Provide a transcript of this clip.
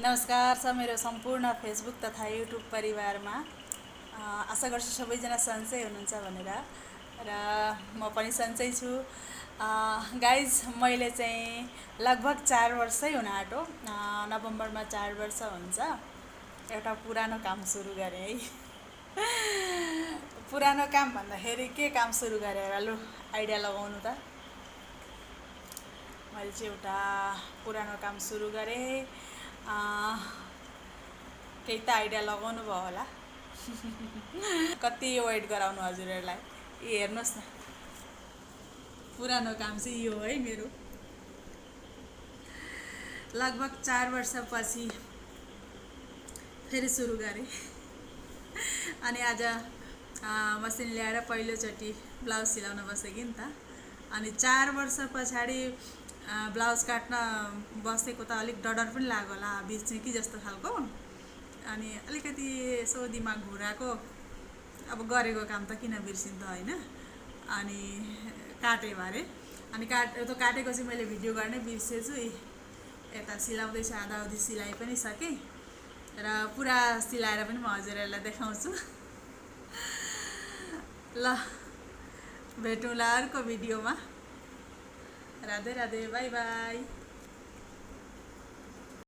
नमस्कार छ मेरो सम्पूर्ण फेसबुक तथा युट्युब परिवारमा। आशा गर्छु सबैजना सन्चै हुनुहुन्छ भनेर र म पनि सन्चै छु। गाइज मैले चाहिँ लगभग 4 वर्षै हुन आँट्यो। नोभेम्बरमा 4 वर्ष हुन्छ। एउटा पुरानो काम सुरु गरेँ है। पुरानो काम भन्दाखेरि के काम सुरु गरेर लु आइडिया लगाउनु त। मैले चाहिँ एउटा पुरानो काम सुरु गरेँ। केही त आइडिया लगाउनु भयो होला। कति वेट गराउनु हजुरहरूलाई। हेर्नुहोस् न, पुरानो काम चाहिँ यो है मेरो। लगभग 4 वर्षपछि फेरि सुरु गरेँ। अनि आज मसिन ल्याएर पहिलोचोटि ब्लाउज सिलाउन बसेँ नि त। अनि 4 वर्ष पछाडि ब्लाउज काट्न बसेको त अलिक डर पनि लाग्यो होला बिर्सेँ कि जस्तो खालको। अनि अलिकति यसो दिमाग घुराएको, अब गरेको काम त किन बिर्सिन्छ होइन। अनि काटेँ भरे। अनि काटेको चाहिँ मैले भिडियो गर्नै बिर्सेछु। यता सिलाउँदैछु, आधाउधी सिलाइ पनि सकेँ र पुरा सिलाएर पनि म हजुरहरूलाई देखाउँछु। ल भेटौँला अर्को भिडियोमा। Radhe Radhe, by by.